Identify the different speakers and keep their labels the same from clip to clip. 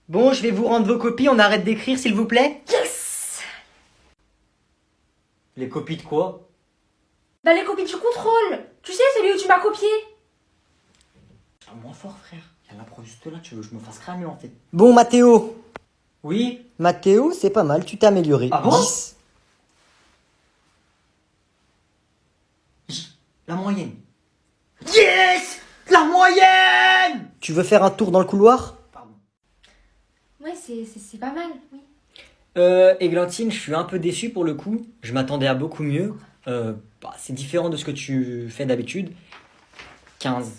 Speaker 1: Bon, je vais vous rendre vos copies, on arrête d'écrire s'il vous plaît.
Speaker 2: Yes!
Speaker 1: Les copies de quoi?
Speaker 2: Bah les copies du contrôle. Tu sais, celui où tu m'as copié.
Speaker 1: Moins fort frère, il y a l'improviste là, tu veux que je me fasse cramer en fait.
Speaker 3: Bon, Mathéo.
Speaker 1: Oui?
Speaker 3: Mathéo, c'est pas mal, tu t'es amélioré.
Speaker 1: Ah bon?
Speaker 3: 10.
Speaker 1: La moyenne. Yes! La moyenne!
Speaker 3: Tu veux faire un tour dans le couloir?
Speaker 1: Pardon.
Speaker 2: Ouais, c'est pas mal, oui.
Speaker 1: Églantine, je suis un peu déçu pour le coup. Je m'attendais à beaucoup mieux. C'est différent de ce que tu fais d'habitude. 15.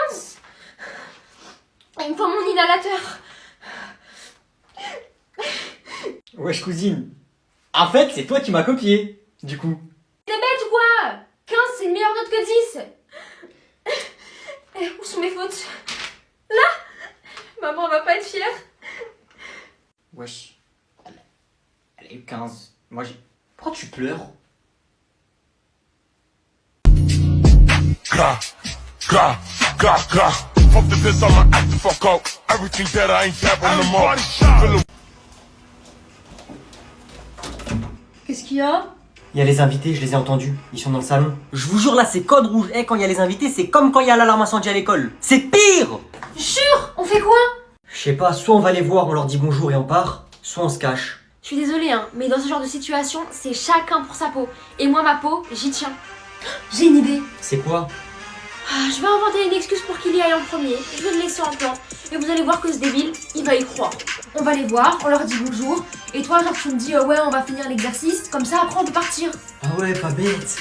Speaker 2: 15. Il me faut mon inhalateur.
Speaker 1: Wesh cousine. En fait, c'est toi qui m'as copié, du coup.
Speaker 2: T'es bête ou quoi? 15, c'est une meilleure note que 10. Où sont mes fautes? Là? Maman va pas être fière.
Speaker 1: Wesh. Elle a eu 15. Moi j'ai... Pourquoi tu pleures?
Speaker 4: Gah, gah, gah, gah. Fuck the piss, I'ma act the fuck out. Everything that I ain't tapping them up.
Speaker 2: Qu'est-ce qu'il y a?
Speaker 1: Il y a les invités, je les ai entendus. Ils sont dans le salon. Je vous jure là, c'est code rouge. Quand il y a les invités, c'est comme quand il y a l'alarme incendie à l'école. C'est pire!
Speaker 2: Jure, on fait quoi?
Speaker 1: Je sais pas, soit on va les voir, on leur dit bonjour et on part, soit on se cache.
Speaker 2: Je suis désolée, hein, mais dans ce genre de situation, c'est chacun pour sa peau. Et moi, ma peau, j'y tiens. J'ai une idée.
Speaker 1: C'est quoi?
Speaker 2: Je vais inventer une excuse pour qu'il y aille en premier. Je vais le laisser en plan. Et vous allez voir que ce débile, il va y croire. On va les voir, on leur dit bonjour. Et toi, genre, tu me dis, ouais, on va finir l'exercice. Comme ça, après, on peut partir.
Speaker 1: Ah ouais, pas bête.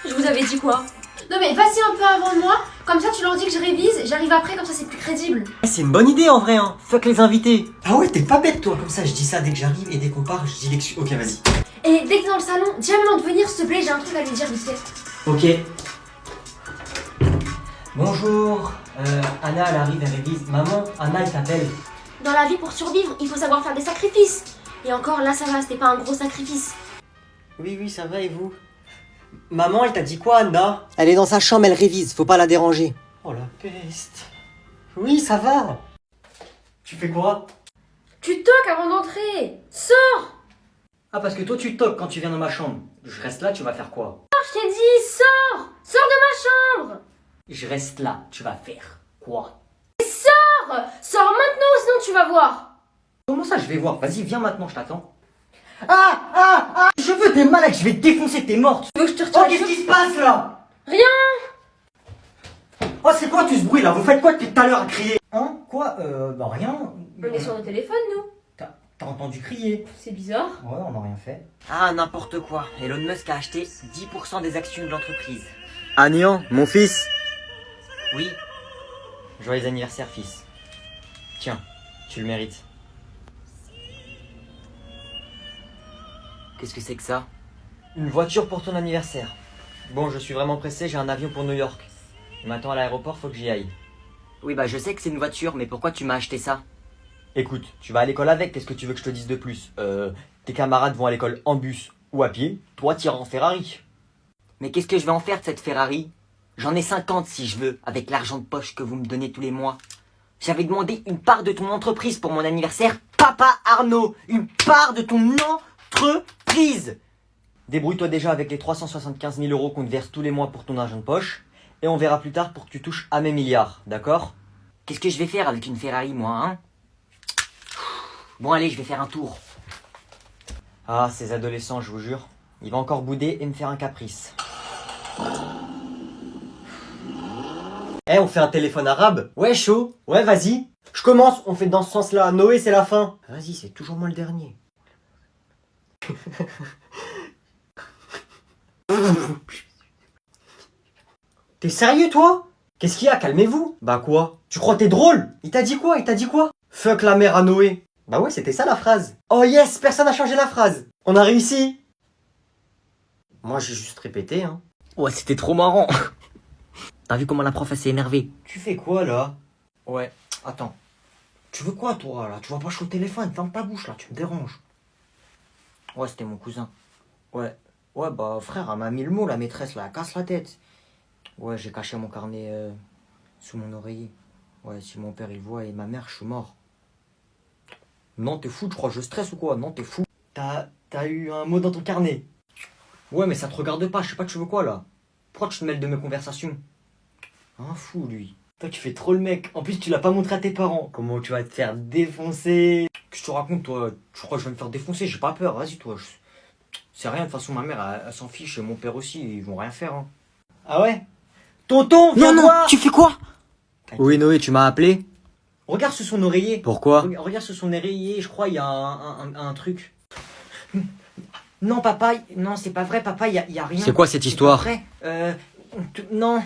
Speaker 2: Je vous avais dit quoi? Non, mais vas-y un peu avant de moi. Comme ça, tu leur dis que je révise. J'arrive après, comme ça, c'est plus crédible.
Speaker 1: C'est une bonne idée en vrai, hein. Fuck les invités. Ah ouais, t'es pas bête toi. Comme ça, je dis ça dès que j'arrive et dès qu'on part, je dis l'excuse. Ok, vas-y.
Speaker 2: Et dès que t'es dans le salon, dis à maman de venir, s'il te plaît. J'ai un truc à lui dire vite fait.
Speaker 1: Ok. Bonjour. Anna, elle arrive, elle révise. Maman, Anna, elle t'appelle.
Speaker 2: Dans la vie, pour survivre, il faut savoir faire des sacrifices. Et encore, là, ça va, c'était pas un gros sacrifice.
Speaker 1: Oui, ça va et vous? Maman, elle t'a dit quoi, Anna?
Speaker 3: Elle est dans sa chambre, elle révise, faut pas la déranger.
Speaker 1: Oh la peste. Oui, ça va. Tu fais quoi?
Speaker 2: Tu toques avant d'entrer. Sors.
Speaker 1: Ah, parce que toi, tu toques quand tu viens dans ma chambre. Je reste là, tu vas faire quoi?
Speaker 2: Je t'ai dit, sors. Sors de ma chambre.
Speaker 1: Je reste là, tu vas faire quoi?
Speaker 2: Sors. Sors maintenant, sinon tu vas voir.
Speaker 1: Comment ça, je vais voir? Vas-y, viens maintenant, je t'attends. Je veux des malades, je vais te défoncer, t'es morte.
Speaker 2: Tu veux que je te
Speaker 1: Oh,
Speaker 2: retienne
Speaker 1: qu'est-ce qui se passe là?
Speaker 2: Rien.
Speaker 1: Oh, c'est quoi tout ce bruit là? Vous faites quoi depuis tout à l'heure à crier? Hein? Quoi? Bah rien.
Speaker 2: On est sur nos téléphones, nous.
Speaker 1: T'as entendu crier?
Speaker 2: C'est bizarre.
Speaker 1: Ouais, on n'a rien fait. Ah, n'importe quoi. Elon Musk a acheté 10% des actions de l'entreprise.
Speaker 3: Agnan, mon fils.
Speaker 1: Oui. Joyeux anniversaire, fils. Tiens, tu le mérites. Qu'est-ce que c'est que ça? Une voiture pour ton anniversaire. Bon, je suis vraiment pressé, j'ai un avion pour New York. Il m'attend à l'aéroport, faut que j'y aille. Oui, bah je sais que c'est une voiture, mais pourquoi tu m'as acheté ça? Écoute, tu vas à l'école avec, qu'est-ce que tu veux que je te dise de plus? Tes camarades vont à l'école en bus ou à pied, toi t'iras en Ferrari. Mais qu'est-ce que je vais en faire de cette Ferrari? J'en ai 50 si je veux, avec l'argent de poche que vous me donnez tous les mois. J'avais demandé une part de ton entreprise pour mon anniversaire, Papa Arnaud, une part de ton entreprise. Débrouille-toi déjà avec les 375 000 euros qu'on te verse tous les mois pour ton argent de poche, et on verra plus tard pour que tu touches à mes milliards, d'accord? Qu'est-ce que je vais faire avec une Ferrari, moi, hein? Bon, allez, je vais faire un tour. Ah, ces adolescents, je vous jure. Il va encore bouder et me faire un caprice. On fait un téléphone arabe? Ouais, chaud. Ouais, vas-y. Je commence, on fait dans ce sens-là. Noé, c'est la fin. Vas-y, c'est toujours moi le dernier. T'es sérieux, toi? Qu'est-ce qu'il y a? Calmez-vous. Bah quoi? Tu crois t'es drôle? Il t'a dit quoi? Fuck la mère à Noé. Bah ouais, c'était ça la phrase. Oh yes, personne n'a changé la phrase. On a réussi. Moi, j'ai juste répété, hein. Ouais, c'était trop marrant. T'as vu comment la prof s'est énervée? Tu fais quoi là? Ouais, attends. Tu veux quoi toi là? Tu vas pas jouer au téléphone, ferme ta bouche là, tu me déranges. Ouais, c'était mon cousin. Ouais, bah frère, elle m'a mis le mot la maîtresse là, elle casse la tête. Ouais, j'ai caché mon carnet sous mon oreiller. Ouais, si mon père il voit et ma mère, je suis mort. Non, t'es fou, je crois, je stresse ou quoi? Non, t'es fou. T'as eu un mot dans ton carnet. Ouais, mais ça te regarde pas, je sais pas, tu veux quoi là? Pourquoi tu te mêles de mes conversations? Un fou, lui. Toi, tu fais trop le mec. En plus, tu l'as pas montré à tes parents. Comment tu vas te faire défoncer? Qu'est-ce que tu racontes, toi? Tu crois que je vais me faire défoncer? J'ai pas peur, vas-y, toi. C'est rien, de toute façon, ma mère, elle s'en fiche, et mon père aussi, ils vont rien faire. Hein. Ah ouais? Tonton, viens voir.
Speaker 3: tu fais quoi?
Speaker 1: T'inquiète.
Speaker 3: Oui, Noé, tu m'as appelé?
Speaker 1: Regarde sur son oreiller.
Speaker 3: Pourquoi?
Speaker 1: Regarde sur son oreiller, je crois, il y a un truc. Non, papa, non, c'est pas vrai, papa, il y a rien.
Speaker 3: C'est quoi cette histoire?
Speaker 1: C'est pas vrai. Non.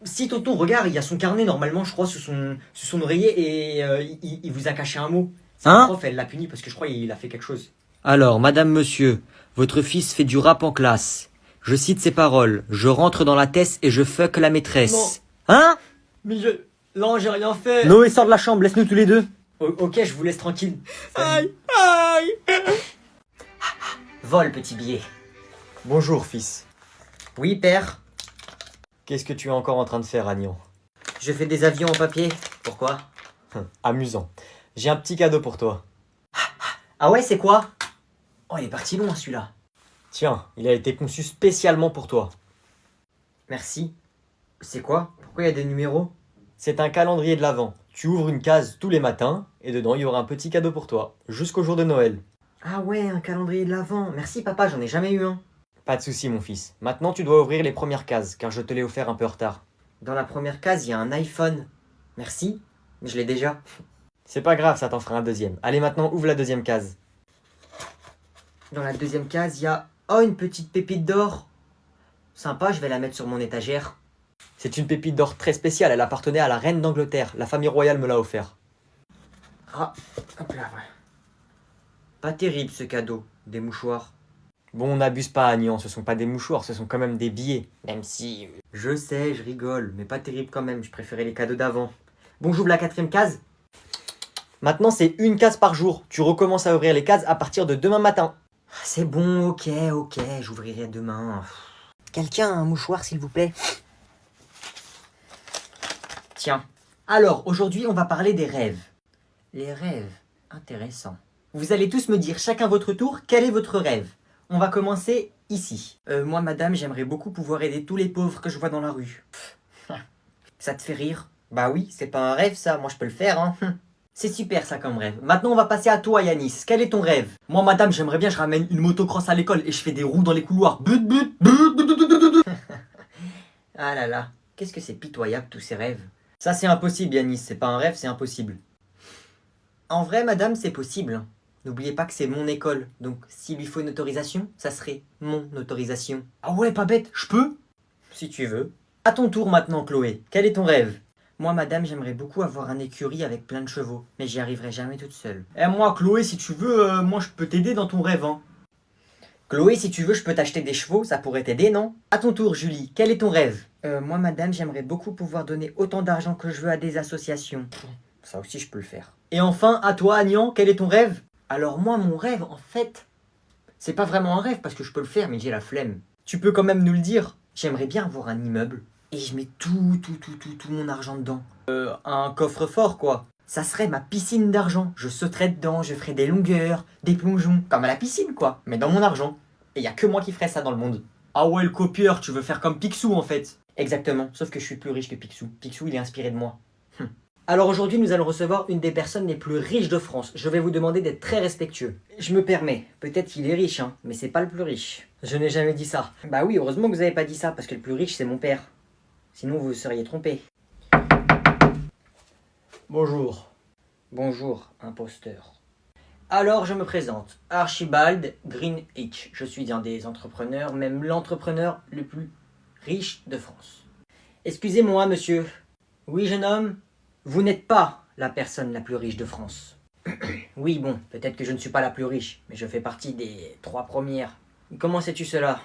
Speaker 1: Si, tonton, regarde, il y a son carnet, normalement, je crois, sur son oreiller, et il vous a caché un mot. C'est
Speaker 3: Hein?
Speaker 1: la prof, elle l'a puni, parce que je crois qu'il a fait quelque chose.
Speaker 3: Alors, madame, monsieur, votre fils fait du rap en classe. Je cite ses paroles. Je rentre dans la tête et je fuck la maîtresse. Hein?
Speaker 1: Mais non, j'ai rien fait.
Speaker 3: Noé, sors de la chambre, laisse-nous tous les deux.
Speaker 1: Ok, je vous laisse tranquille.
Speaker 3: Aïe, aïe.
Speaker 1: Vole, petit billet.
Speaker 3: Bonjour, fils.
Speaker 1: Oui, père.
Speaker 3: Qu'est-ce que tu es encore en train de faire, Agnan?
Speaker 1: Je fais des avions en papier. Pourquoi?
Speaker 3: Amusant. J'ai un petit cadeau pour toi.
Speaker 1: Ah ouais, c'est quoi? Oh, il est parti loin, celui-là.
Speaker 3: Tiens, il a été conçu spécialement pour toi.
Speaker 1: Merci. C'est quoi? Pourquoi il y a des numéros?
Speaker 3: C'est un calendrier de l'Avent. Tu ouvres une case tous les matins et dedans il y aura un petit cadeau pour toi, jusqu'au jour de Noël.
Speaker 1: Ah ouais, un calendrier de l'Avent. Merci, papa, j'en ai jamais eu un.
Speaker 3: Pas de souci, mon fils. Maintenant tu dois ouvrir les premières cases, car je te l'ai offert un peu en retard.
Speaker 1: Dans la première case, il y a un iPhone. Merci, mais je l'ai déjà.
Speaker 3: C'est pas grave, ça t'en fera un deuxième. Allez, maintenant ouvre la deuxième case.
Speaker 1: Dans la deuxième case, il y a... Oh, une petite pépite d'or. Sympa, je vais la mettre sur mon étagère.
Speaker 3: C'est une pépite d'or très spéciale, elle appartenait à la reine d'Angleterre. La famille royale me l'a offert.
Speaker 1: Ah, hop là, ouais. Pas terrible ce cadeau, des mouchoirs.
Speaker 3: Bon, on n'abuse pas, Agnan, ce sont pas des mouchoirs, ce sont quand même des billets. Même si...
Speaker 1: Je sais, je rigole, mais pas terrible quand même, je préférais les cadeaux d'avant. Bon, j'ouvre la quatrième case.
Speaker 3: Maintenant, c'est une case par jour. Tu recommences à ouvrir les cases à partir de demain matin.
Speaker 1: C'est bon, ok, j'ouvrirai demain.
Speaker 3: Quelqu'un a un mouchoir, s'il vous plaît?
Speaker 1: Tiens. Alors, aujourd'hui, on va parler des rêves. Les rêves, intéressant. Vous allez tous me dire, chacun votre tour, quel est votre rêve? On va commencer ici. Moi, madame, j'aimerais beaucoup pouvoir aider tous les pauvres que je vois dans la rue. Ça te fait rire? Bah oui, c'est pas un rêve ça, moi je peux le faire, hein. C'est super ça comme rêve. Maintenant on va passer à toi Yanis, quel est ton rêve? Moi madame, j'aimerais bien je ramène une motocross à l'école et je fais des roues dans les couloirs. Ah là là, qu'est-ce que c'est pitoyable tous ces rêves. Ça c'est impossible Yanis, c'est pas un rêve, c'est impossible. En vrai madame, c'est possible. Hein. N'oubliez pas que c'est mon école, donc s'il lui faut une autorisation, ça serait mon autorisation. Ah ouais, pas bête, je peux? Si tu veux. À ton tour maintenant Chloé, quel est ton rêve? Moi, madame, j'aimerais beaucoup avoir un écurie avec plein de chevaux, mais j'y arriverai jamais toute seule. Eh moi, Chloé, si tu veux, moi je peux t'aider dans ton rêve, hein. Chloé, si tu veux, je peux t'acheter des chevaux, ça pourrait t'aider, non? À ton tour, Julie, quel est ton rêve? Moi, madame, j'aimerais beaucoup pouvoir donner autant d'argent que je veux à des associations. Ça aussi, je peux le faire. Et enfin, à toi, Agnan, quel est ton rêve? Alors moi, mon rêve, en fait, c'est pas vraiment un rêve parce que je peux le faire, mais j'ai la flemme. Tu peux quand même nous le dire. J'aimerais bien avoir un immeuble. Et je mets tout mon argent dedans. Un coffre-fort, quoi. Ça serait ma piscine d'argent. Je sauterais dedans, je ferais des longueurs, des plongeons. Comme à la piscine, quoi. Mais dans mon argent. Et y a que moi qui ferais ça dans le monde. Ah ouais, le copieur, tu veux faire comme Picsou, en fait. Exactement, sauf que je suis plus riche que Picsou. Picsou, il est inspiré de moi. Alors aujourd'hui, nous allons recevoir une des personnes les plus riches de France. Je vais vous demander d'être très respectueux. Je me permets. Peut-être qu'il est riche, hein, mais c'est pas le plus riche. Je n'ai jamais dit ça. Bah oui, heureusement que vous avez pas dit ça, parce que le plus riche, c'est mon père. Sinon, vous vous seriez trompé.
Speaker 3: Bonjour.
Speaker 1: Bonjour, imposteur. Alors, je me présente. Archibald Greenwich. Je suis un des entrepreneurs, même l'entrepreneur le plus riche de France. Excusez-moi, monsieur. Oui, jeune homme, vous n'êtes pas la personne la plus riche de France. Oui, bon, peut-être que je ne suis pas la plus riche, mais je fais partie des 3 premières. Comment sais-tu cela?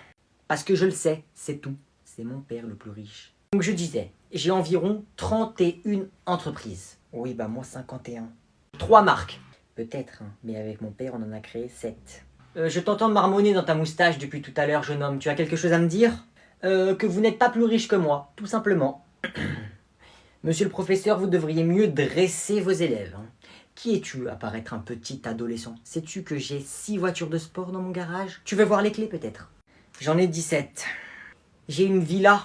Speaker 1: Parce que je le sais, c'est tout. C'est mon père le plus riche. Donc je disais, j'ai environ 31 entreprises. Oui, bah moi 51. 3 marques. Peut-être, hein, mais avec mon père on en a créé 7. Je t'entends marmonner dans ta moustache depuis tout à l'heure, jeune homme. Tu as quelque chose à me dire? Que vous n'êtes pas plus riche que moi, tout simplement.
Speaker 3: Monsieur le professeur, vous devriez mieux dresser vos élèves. Hein. Qui es-tu à paraître un petit adolescent? Sais-tu que j'ai 6 voitures de sport dans mon garage? Tu veux voir les clés peut-être? J'en ai 17. J'ai une villa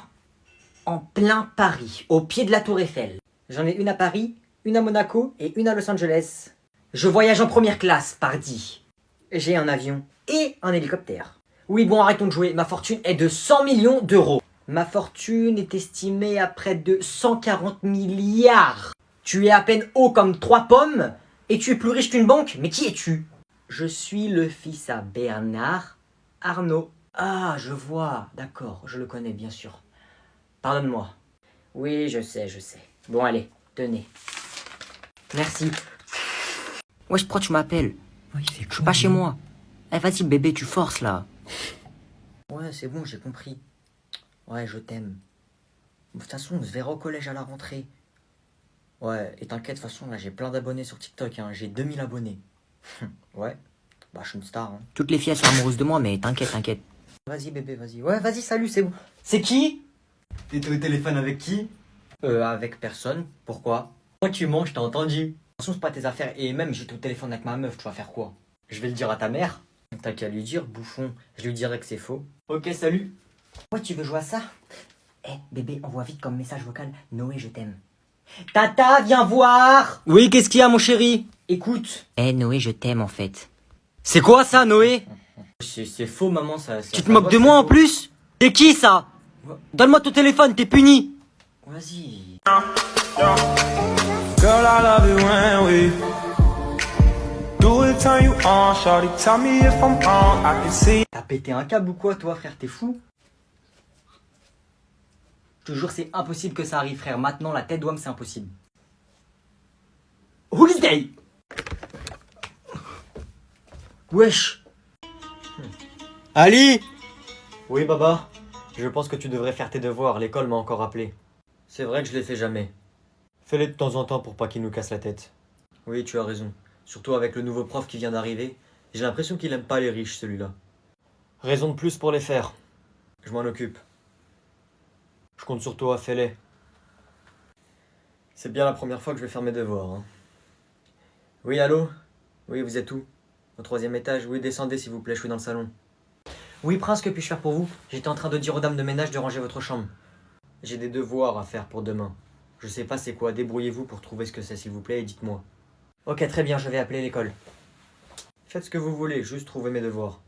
Speaker 3: en plein Paris, au pied de la Tour Eiffel. J'en ai une à Paris, une à Monaco et une à Los Angeles. Je voyage en première classe, pardi. J'ai un avion et un hélicoptère. Oui, bon, arrêtons de jouer. Ma fortune est de 100 millions d'euros. Ma fortune est estimée à près de 140 milliards. Tu es à peine haut comme 3 pommes et tu es plus riche qu'une banque. Mais qui es-tu? Je suis le fils à Bernard Arnault. Ah, je vois. D'accord, je le connais, bien sûr. Pardonne-moi. Oui, je sais. Bon, allez, tenez. Merci. Wesh, pourquoi tu m'appelles? Je suis pas chez moi. Eh, vas-y, bébé, tu forces, là. Ouais, c'est bon, j'ai compris. Ouais, je t'aime. De toute façon, on se verra au collège à la rentrée. Ouais, et t'inquiète, de toute façon, là, j'ai plein d'abonnés sur TikTok, hein. J'ai 2000 abonnés. Ouais, bah, je suis une star, hein. Toutes les filles, elles sont amoureuses de moi, mais t'inquiète. Vas-y, bébé, vas-y. Ouais, vas-y, salut, c'est bon. C'est qui?
Speaker 1: T'étais au téléphone avec qui?
Speaker 3: Avec personne. Pourquoi?
Speaker 1: Moi, tu mens, je t'ai entendu.
Speaker 3: De toute façon, c'est pas tes affaires. Et même, j'étais au téléphone avec ma meuf, tu vas faire quoi?
Speaker 1: Je vais le dire à ta mère.
Speaker 3: T'as qu'à lui dire, bouffon. Je lui dirai que c'est faux.
Speaker 1: Ok, salut.
Speaker 3: Ouais, tu veux jouer à ça? Eh, bébé, envoie vite comme message vocal. Noé, je t'aime. Tata, viens voir!
Speaker 1: Oui, qu'est-ce qu'il y a, mon chéri?
Speaker 3: Écoute. Eh, Noé, je t'aime, en fait.
Speaker 1: C'est quoi ça, Noé?
Speaker 3: C'est faux, maman, ça...
Speaker 1: Tu te moques de moi, en plus? T'es qui, ça? Donne-moi ton téléphone, t'es puni.
Speaker 3: Vas-y.
Speaker 5: Girl, I love it when we do it, turn you on, shorty. Tell me if I'm wrong, I can see.
Speaker 3: T'as pété un câble ou quoi, toi, frère? T'es fou? Je te jure, c'est impossible que ça arrive, frère. Maintenant, la tête d'homme, c'est impossible. Holiday! Wesh!
Speaker 1: Ali!
Speaker 3: Oui, Baba? Je pense que tu devrais faire tes devoirs. L'école m'a encore appelé. C'est vrai que je les fais jamais.
Speaker 1: Fais-les de temps en temps pour pas qu'il nous casse la tête.
Speaker 3: Oui, tu as raison. Surtout avec le nouveau prof qui vient d'arriver. J'ai l'impression qu'il aime pas les riches, celui-là.
Speaker 1: Raison de plus pour les faire.
Speaker 3: Je m'en occupe.
Speaker 1: Je compte sur toi, fais-les.
Speaker 3: C'est bien la première fois que je vais faire mes devoirs. Hein. Oui, allô? Oui, vous êtes où? Au 3e étage? Oui, descendez s'il vous plaît, je suis dans le salon. Oui, Prince, que puis-je faire pour vous? J'étais en train de dire aux dames de ménage de ranger votre chambre. J'ai des devoirs à faire pour demain. Je sais pas c'est quoi, débrouillez-vous pour trouver ce que c'est s'il vous plaît et dites-moi. Ok, très bien, je vais appeler l'école. Faites ce que vous voulez, juste trouvez mes devoirs.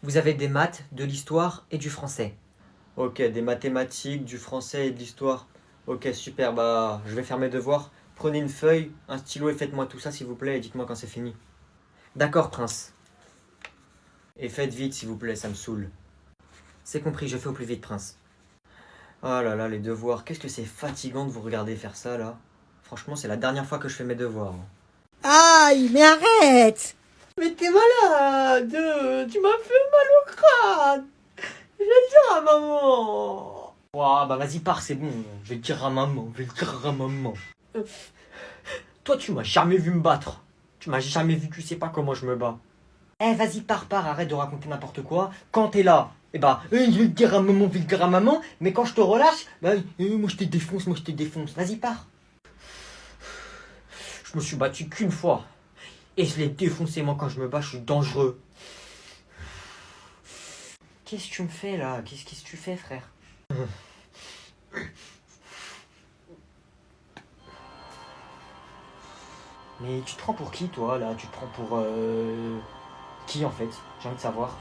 Speaker 3: Vous avez des maths, de l'histoire et du français. Ok, des mathématiques, du français et de l'histoire. Ok, super, bah je vais faire mes devoirs. Prenez une feuille, un stylo et faites-moi tout ça s'il vous plaît et dites-moi quand c'est fini. D'accord, Prince. Et faites vite s'il vous plaît, ça me saoule. C'est compris, je fais au plus vite, Prince. Oh là là, les devoirs, qu'est-ce que c'est fatigant de vous regarder faire ça là. Franchement, c'est la dernière fois que je fais mes devoirs.
Speaker 1: Aïe, mais arrête! Mais t'es malade! Tu m'as fait mal au crâne! Je vais le dire à maman!
Speaker 3: Ouah, bah vas-y, pars, c'est bon. Je vais le dire à maman, Toi, tu m'as jamais vu me battre. Tu m'as jamais vu, tu sais pas comment je me bats. Eh, vas-y, pars, arrête de raconter n'importe quoi. Quand t'es là, eh bah, je vais le dire à maman, mais quand je te relâche, bah, moi je te défonce. Vas-y, pars. Je me suis battu qu'une fois. Et je l'ai défoncé, moi, quand je me bats, je suis dangereux. Qu'est-ce que tu me fais, là? Qu'est-ce que tu fais, frère? Mais tu te prends pour qui, toi, là? Tu te prends pour... Qui, en fait? J'ai envie de savoir.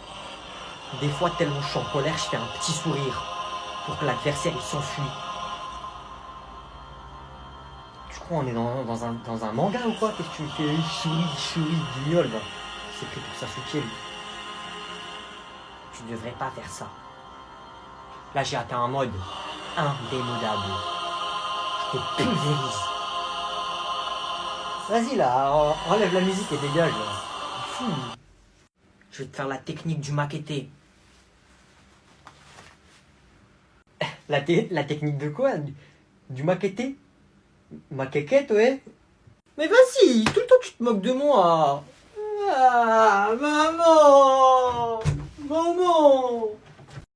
Speaker 3: Des fois, tellement je suis en colère, je fais un petit sourire. Pour que l'adversaire, il s'enfuit. Tu crois on est dans un manga ou quoi? Qu'est-ce que tu me fais? Il sourit, guignol, va. C'est pris pour s'assoupier, lui. Tu devrais pas faire ça. Là, j'ai atteint un mode indémodable. Je te pulvérise. Vas-y, là, enlève la musique et dégage, là. Fou. Je vais te faire la technique du maquetté. La technique de quoi? Du maquetté? Maquequette, ouais? Mais vas-y, tout le temps tu te moques de moi. Ah, maman! Maman!